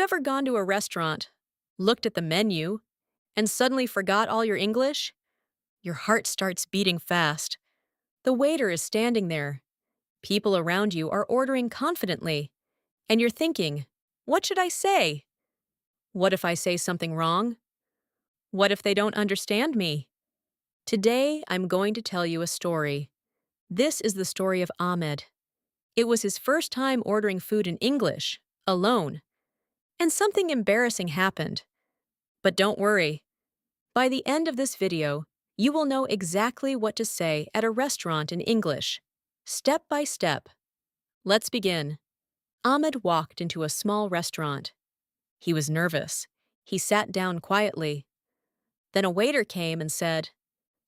you ever gone to a restaurant, looked at the menu, and suddenly forgot all your English? Your heart starts beating fast. The waiter is standing there. People around you are ordering confidently. And you're thinking, what should I say? What if I say something wrong? What if they don't understand me? Today, I'm going to tell you a story. This is the story of Ahmed. It was his first time ordering food in English, alone. And something embarrassing happened. But don't worry. By the end of this video, you will know exactly what to say at a restaurant in English, step by step. Let's begin. Ahmed walked into a small restaurant. He was nervous. He sat down quietly. Then a waiter came and said,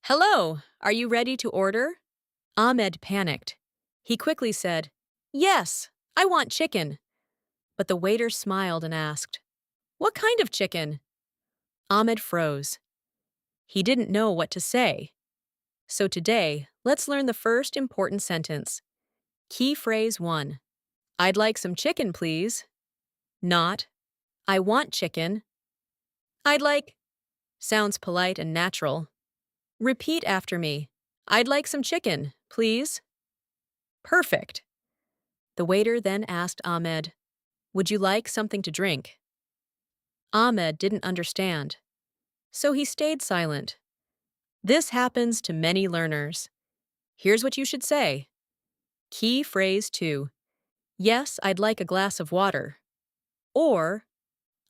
"Hello, are you ready to order?" Ahmed panicked. He quickly said, "Yes, I want chicken." But the waiter smiled and asked, "What kind of chicken?" Ahmed froze. He didn't know what to say. So today, let's learn the first important sentence. Key phrase 1. I'd like some chicken, please. Not, I want chicken. I'd like sounds polite and natural. Repeat after me. I'd like some chicken, please. Perfect. The waiter then asked Ahmed, "Would you like something to drink?" Ahmed didn't understand, so he stayed silent. This happens to many learners. Here's what you should say. Key phrase 2. Yes, I'd like a glass of water. Or,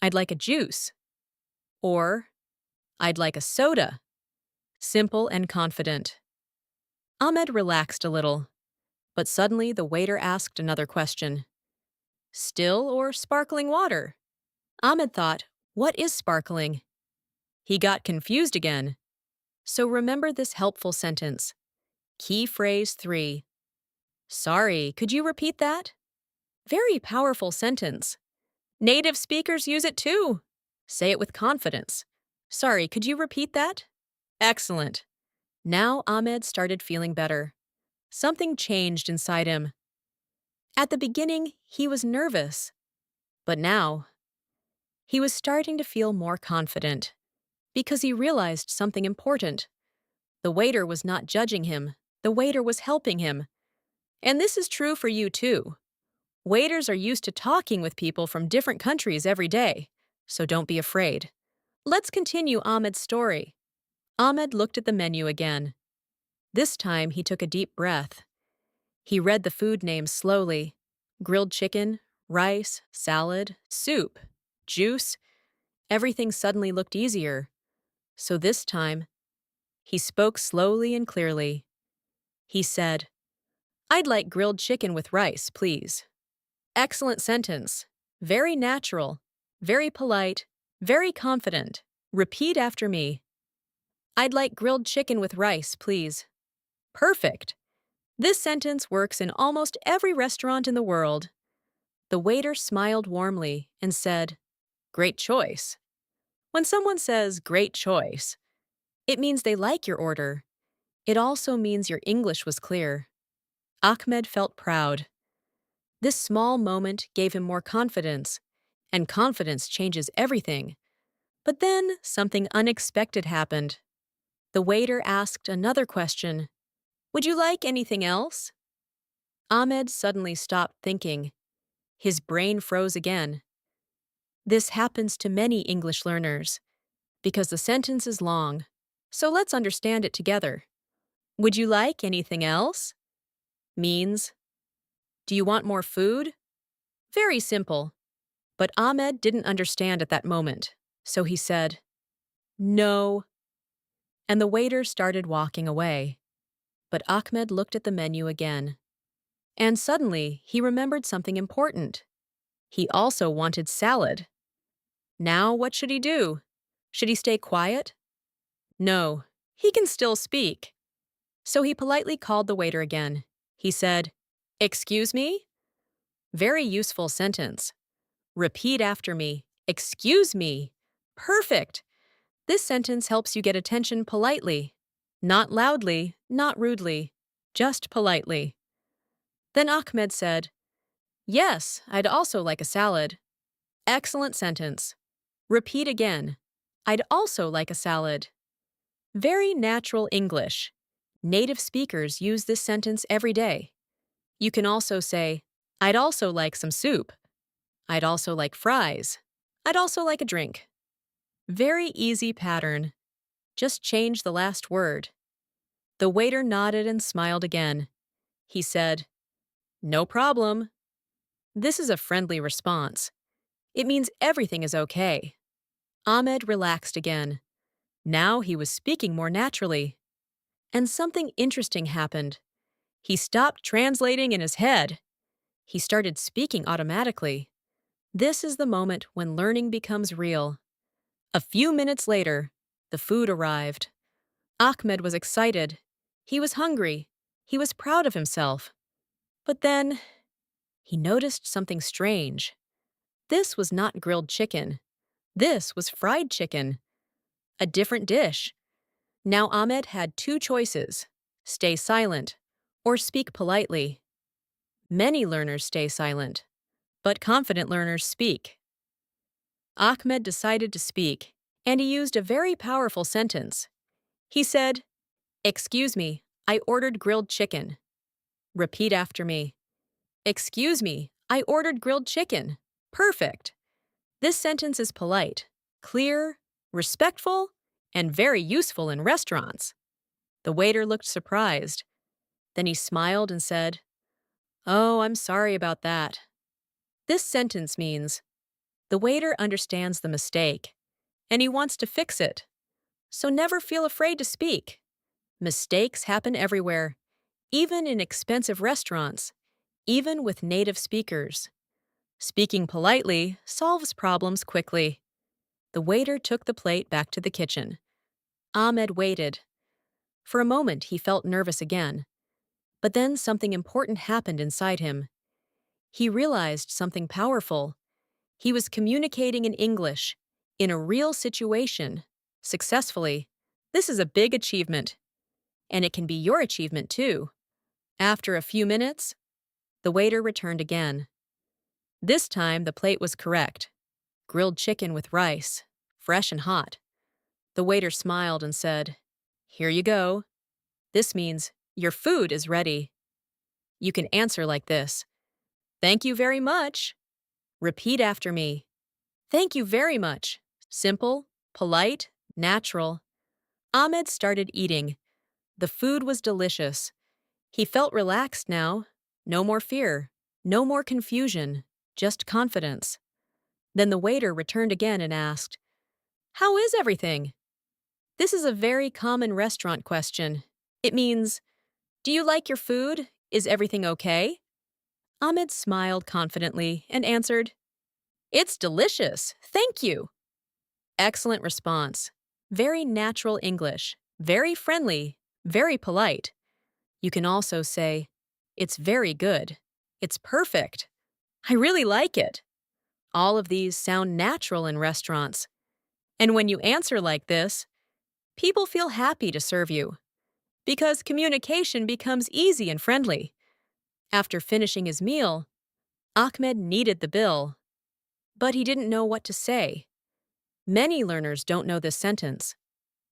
I'd like a juice. Or, I'd like a soda. Simple and confident. Ahmed relaxed a little, but suddenly the waiter asked another question. Still or sparkling water? Ahmed thought, what is sparkling? He got confused again. So remember this helpful sentence. Key phrase 3. Sorry, could you repeat that? Very powerful sentence. Native speakers use it too. Say it with confidence. Sorry, could you repeat that? Excellent. Now Ahmed started feeling better. Something changed inside him. At the beginning, he was nervous. But now, he was starting to feel more confident because he realized something important. The waiter was not judging him. The waiter was helping him. And this is true for you too. Waiters are used to talking with people from different countries every day, so don't be afraid. Let's continue Ahmed's story. Ahmed looked at the menu again. This time he took a deep breath. He read the food names slowly. Grilled chicken, rice, salad, soup, juice. Everything suddenly looked easier. So this time, he spoke slowly and clearly. He said, "I'd like grilled chicken with rice, please." Excellent sentence. Very natural. Very polite. Very confident. Repeat after me. I'd like grilled chicken with rice, please. Perfect. This sentence works in almost every restaurant in the world. The waiter smiled warmly and said, "Great choice." When someone says great choice, it means they like your order. It also means your English was clear. Ahmed felt proud. This small moment gave him more confidence, and confidence changes everything. But then something unexpected happened. The waiter asked another question. "Would you like anything else?" Ahmed suddenly stopped thinking. His brain froze again. This happens to many English learners because the sentence is long. So let's understand it together. Would you like anything else? Means, do you want more food? Very simple. But Ahmed didn't understand at that moment, so he said, "No." And the waiter started walking away. But Ahmed looked at the menu again. And suddenly, he remembered something important. He also wanted salad. Now what should he do? Should he stay quiet? No, he can still speak. So he politely called the waiter again. He said, "Excuse me?" Very useful sentence. Repeat after me. Excuse me. Perfect. This sentence helps you get attention politely. Not loudly, not rudely, just politely. Then Ahmed said, "Yes, I'd also like a salad." Excellent sentence. Repeat again. I'd also like a salad. Very natural English. Native speakers use this sentence every day. You can also say, I'd also like some soup. I'd also like fries. I'd also like a drink. Very easy pattern. Just change the last word. The waiter nodded and smiled again. He said, No problem. This is a friendly response. It means everything is okay. Ahmed relaxed again. Now he was speaking more naturally. And something interesting happened. He stopped translating in his head. He started speaking automatically. This is the moment when learning becomes real. A few minutes later, the food arrived. Ahmed was excited. He was hungry. He was proud of himself. But then, he noticed something strange. This was not grilled chicken. This was fried chicken. A different dish. Now Ahmed had two choices: stay silent or speak politely. Many learners stay silent, but confident learners speak. Ahmed decided to speak, and he used a very powerful sentence. He said, Excuse me, I ordered grilled chicken. Repeat after me. Excuse me, I ordered grilled chicken. Perfect. This sentence is polite, clear, respectful, and very useful in restaurants. The waiter looked surprised. Then he smiled and said, Oh, I'm sorry about that. This sentence means the waiter understands the mistake, and he wants to fix it. So never feel afraid to speak. Mistakes happen everywhere, even in expensive restaurants, even with native speakers. Speaking politely solves problems quickly. The waiter took the plate back to the kitchen. Ahmed waited. For a moment, he felt nervous again. But then something important happened inside him. He realized something powerful. He was communicating in English, in a real situation, successfully. This is a big achievement. And it can be your achievement too. After a few minutes, the waiter returned again. This time, the plate was correct. Grilled chicken with rice, fresh and hot. The waiter smiled and said, Here you go. This means your food is ready. You can answer like this. Thank you very much. Repeat after me. Thank you very much. Simple, polite, natural. Ahmed started eating. The food was delicious. He felt relaxed now. No more fear. No more confusion. Just confidence. Then the waiter returned again and asked, How is everything? This is a very common restaurant question. It means, Do you like your food? Is everything okay? Ahmed smiled confidently and answered, It's delicious. Thank you. Excellent response. Very natural English. Very friendly. Very polite. You can also say, It's very good. It's perfect. I really like it. All of these sound natural in restaurants. And when you answer like this, people feel happy to serve you. Because communication becomes easy and friendly. After finishing his meal, Ahmed needed the bill. But he didn't know what to say. Many learners don't know this sentence.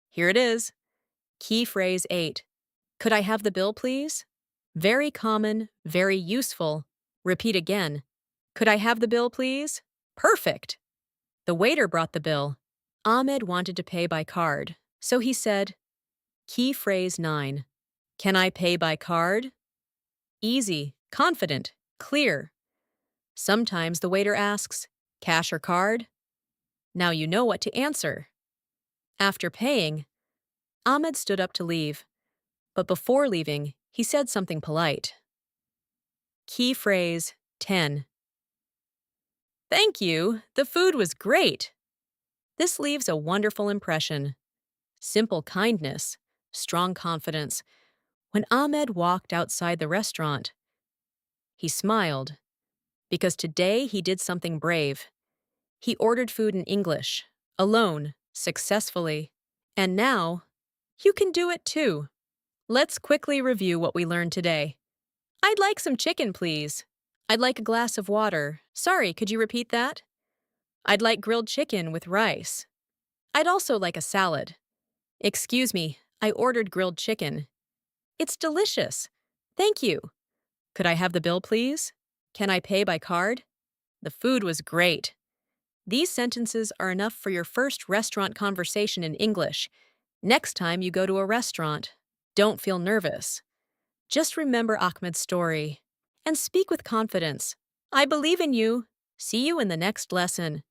Here it is. Key phrase 8. Could I have the bill, please? Very common, very useful. Repeat again. Could I have the bill, please? Perfect. The waiter brought the bill. Ahmed wanted to pay by card, so he said, Key phrase 9. Can I pay by card? Easy, confident, clear. Sometimes the waiter asks, Cash or card? Now you know what to answer. After paying, Ahmed stood up to leave. But before leaving, he said something polite. Key phrase 10. Thank you. The food was great. This leaves a wonderful impression. Simple kindness, strong confidence. When Ahmed walked outside the restaurant, he smiled because today he did something brave. He ordered food in English, alone, successfully. And now, you can do it too. Let's quickly review what we learned today. I'd like some chicken, please. I'd like a glass of water. Sorry, could you repeat that? I'd like grilled chicken with rice. I'd also like a salad. Excuse me, I ordered grilled chicken. It's delicious. Thank you. Could I have the bill, please? Can I pay by card? The food was great. These sentences are enough for your first restaurant conversation in English. Next time you go to a restaurant, don't feel nervous. Just remember Ahmed's story and speak with confidence. I believe in you. See you in the next lesson.